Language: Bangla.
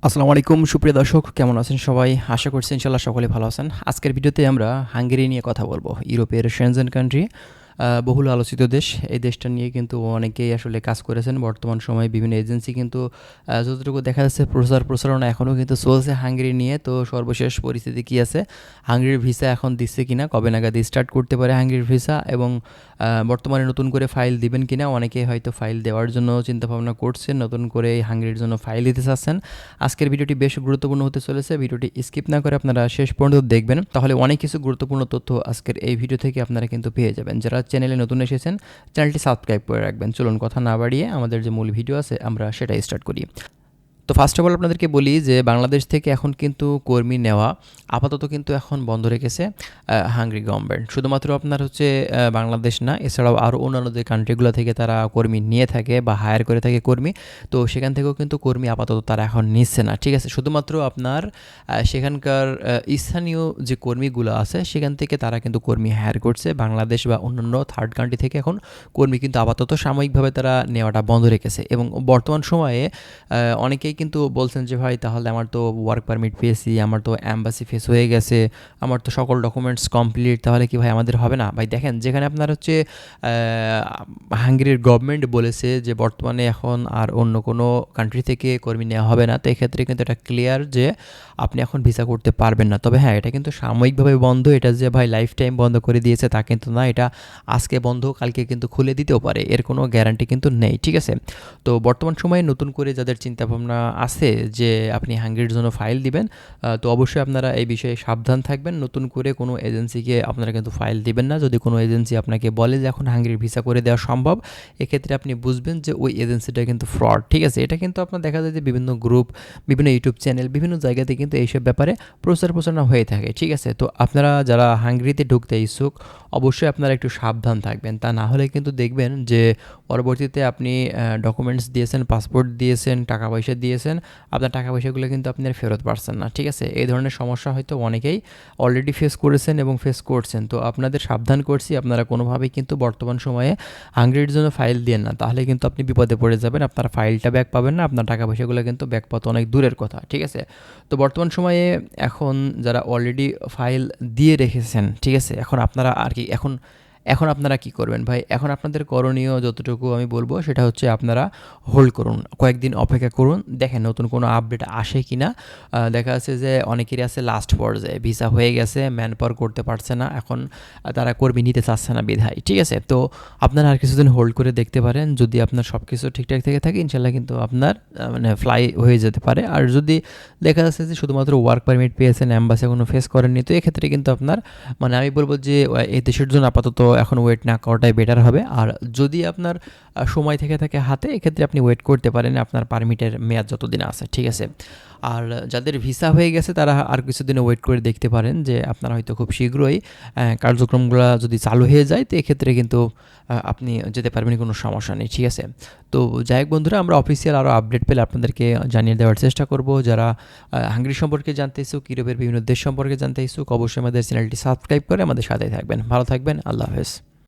আসসালামু আলাইকুম সুপ্রিয় দর্শক, কেমন আছেন সবাই? আশা করছি ইনশাল্লাহ সকলে ভালো আছেন। আজকের ভিডিওতে আমরা হাঙ্গেরি নিয়ে কথা বলবো। ইউরোপের শেনজেন কান্ট্রি, বহুল আলোচিত দেশ। এই দেশটা নিয়ে কিন্তু অনেকেই আসলে কাজ করেছেন। বর্তমান সময়ে বিভিন্ন এজেন্সি কিন্তু যতটুকু দেখা যাচ্ছে প্রচারণা এখনও কিন্তু চলছে হাঙ্গেরি নিয়ে। তো সর্বশেষ পরিস্থিতি কী আছে, হাঙ্গেরির ভিসা এখন দিচ্ছে কিনা, কবে নাগাদ স্টার্ট করতে পারে হাঙ্গেরির ভিসা, এবং বর্তমানে নতুন করে ফাইল দিবেন কিনা। অনেকে হয়তো ফাইল দেওয়ার জন্য চিন্তাভাবনা করছেন, নতুন করে হাঙ্গেরির জন্য ফাইল দিতে চাচ্ছেন। আজকের ভিডিওটি বেশ গুরুত্বপূর্ণ হতে চলেছে। ভিডিওটি স্কিপ না করে আপনারা শেষ পর্যন্ত দেখবেন, তাহলে অনেক কিছু গুরুত্বপূর্ণ তথ্য আজকের এই ভিডিও থেকে আপনারা কিন্তু পেয়ে যাবেন। যারা চ্যানেলে নতুন এসেছেন, চ্যানেলটি সাবস্ক্রাইব করে রাখবেন। চলুন কথা না বাড়িয়ে আমাদের যে মূল ভিডিও আছে আমরা সেটাই স্টার্ট করি। তো ফার্স্ট অফ অল আপনাদেরকে বলি যে বাংলাদেশ থেকে এখন কিন্তু কর্মী নেওয়া আপাতত কিন্তু এখন বন্ধ রেখেছে হাঙ্গেরি গভর্নমেন্ট। শুধুমাত্র আপনার হচ্ছে বাংলাদেশ না, এছাড়াও আরও অন্যান্য যে কান্ট্রিগুলো থেকে তারা কর্মী নিয়ে থাকে বা হায়ার করে থাকে কর্মী, তো সেখান থেকেও কিন্তু কর্মী আপাতত তারা এখন নিচ্ছে না। ঠিক আছে, শুধুমাত্র আপনার সেখানকার স্থানীয় যে কর্মীগুলো আছে সেখান থেকে তারা কিন্তু কর্মী হায়ার করছে। বাংলাদেশ বা অন্যান্য থার্ড কান্ট্রি থেকে এখন কর্মী কিন্তু আপাতত সাময়িকভাবে তারা নেওয়াটা বন্ধ রেখেছে। এবং বর্তমান সময়ে অনেকেই কিন্তু বলছেন যে ভাই তাহলে আমার তো ওয়ার্ক পারমিট পেয়েছি, আমার তো অ্যাম্বাসি ফেস হয়ে গেছে, আমার তো সকল ডকুমেন্টস কমপ্লিট, তাহলে কি ভাই আমাদের হবে না? ভাই দেখেন, যেখানে আপনার হচ্ছে হাঙ্গেরির গভর্নমেন্ট বলেছে যে বর্তমানে এখন আর অন্য কোনো কান্ট্রি থেকে কর্মী নেওয়া হবে না, তো এক্ষেত্রে কিন্তু এটা ক্লিয়ার যে আপনি এখন ভিসা করতে পারবেন না। তবে হ্যাঁ, এটা কিন্তু সাময়িকভাবে বন্ধ। এটা যে ভাই লাইফ টাইম বন্ধ করে দিয়েছে তা কিন্তু না। এটা আজকে বন্ধ, কালকে কিন্তু খুলে দিতেও পারে, এর কোনো গ্যারান্টি কিন্তু নেই। ঠিক আছে, তো বর্তমান সময়ে নতুন করে যাদের চিন্তাভাবনা আছে যে আপনি হাঙ্গেরির জন্য ফাইল দিবেন, তো অবশ্যই আপনারা এই বিষয়ে সাবধান থাকবেন। নতুন করে কোনো এজেন্সিকে আপনারা কিন্তু ফাইল দিবেন না। যদি কোনো এজেন্সি আপনাকে বলে যে এখন হাঙ্গেরির ভিসা করে দেওয়া সম্ভব, এক্ষেত্রে আপনি বুঝবেন যে ওই এজেন্সিটা কিন্তু ফ্রড। ঠিক আছে, এটা কিন্তু আপনার দেখা যায় যে বিভিন্ন গ্রুপ, বিভিন্ন ইউটিউব চ্যানেল, বিভিন্ন জায়গাতে কিন্তু এইসব ব্যাপারে প্রচারণা হয়ে থাকে। ঠিক আছে, তো আপনারা যারা হাঙ্গেরিতে ঢুকতে ইচ্ছুক অবশ্যই আপনারা একটু সাবধান থাকবেন। তা না হলে কিন্তু দেখবেন যে পরবর্তীতে আপনি ডকুমেন্টস দিয়েছেন, পাসপোর্ট দিয়েছেন, টাকা পয়সা দিয়েছেন, আপনার টাকা পয়সাগুলো কিন্তু আপনি আর ফেরত পাচ্ছেন না। ঠিক আছে, এই ধরনের সমস্যা হয়তো অনেকেই অলরেডি ফেস করেছেন এবং ফেস করছেন। তো আপনাদের সাবধান করছি, আপনারা কোনোভাবেই কিন্তু বর্তমান সময়ে হাঙ্গেরির জন্য ফাইল দিয়েন না, তাহলে কিন্তু আপনি বিপদে পড়ে যাবেন। আপনার ফাইলটা ব্যাক পাবেন না, আপনার টাকা পয়সাগুলো কিন্তু ব্যাক পাওয়া অনেক দূরের কথা। ঠিক আছে, তো বর্তমান সময়ে এখন যারা অলরেডি ফাইল দিয়ে রেখেছেন, ঠিক আছে, এখন আপনারা আর কি এখন এখন আপনারা কি করবেন ভাই? এখন আপনাদের করণীয় যতটুকু আমি বলবো সেটা হচ্ছে আপনারা হোল্ড করুন, কয়েকদিন অপেক্ষা করুন, দেখেন নতুন কোনো আপডেট আসে কি না। দেখা যাচ্ছে যে অনেকেরই আছে লাস্ট পর্যায়ে, ভিসা হয়ে গেছে, ম্যান পাওয়ার করতে পারছে না, এখন তারা কর্মী নিতে চাচ্ছে না বিধায়। ঠিক আছে, তো আপনারা আর কিছুদিন হোল্ড করে দেখতে পারেন। যদি আপনার সব কিছু ঠিকঠাক থেকে থাকে ইনশাল্লাহ কিন্তু আপনার মানে ফ্লাই হয়ে যেতে পারে। আর যদি দেখা যাচ্ছে যে শুধুমাত্র ওয়ার্ক পারমিট পেয়েছেন, অ্যাম্বাসি কোনো ফেস করেননি, তো এক্ষেত্রে কিন্তু আপনার মানে আমি বলবো যে এই দেশের জন্য আপাতত এখন ওয়েট না করাটাই বেটার হবে। আর যদি আপনার সময় থেকে থাকে হাতে, এক্ষেত্রে আপনি ওয়েট করতে পারেন আপনার পারমিটের মেয়াদ যতদিন আছে। ঠিক আছে, আর যাদের ভিসা হয়ে গেছে তারা আর কিছুদিন ওয়েট করে দেখতে পারেন যে আপনারা হয়তো খুব শীঘ্রই কার্যক্রমগুলো যদি চালু হয়ে যায়, তো এক্ষেত্রে কিন্তু আপনি যেতে পারবেন, কোনো সমস্যা নেই। ঠিক আছে, তো যাই হোক বন্ধুরা, আমরা অফিসিয়াল আরও আপডেট পেলে আপনাদেরকে জানিয়ে দেওয়ার চেষ্টা করব। যারা হাঙ্গেরি সম্পর্কে জানতে ইচ্ছুক, ইউরোপের বিভিন্ন দেশ সম্পর্কে জানতে ইচ্ছুক, অবশ্যই আমাদের চ্যানেলটি সাবস্ক্রাইব করে আমাদের সাথেই থাকবেন। ভালো থাকবেন, আল্লাহ হাফেজ।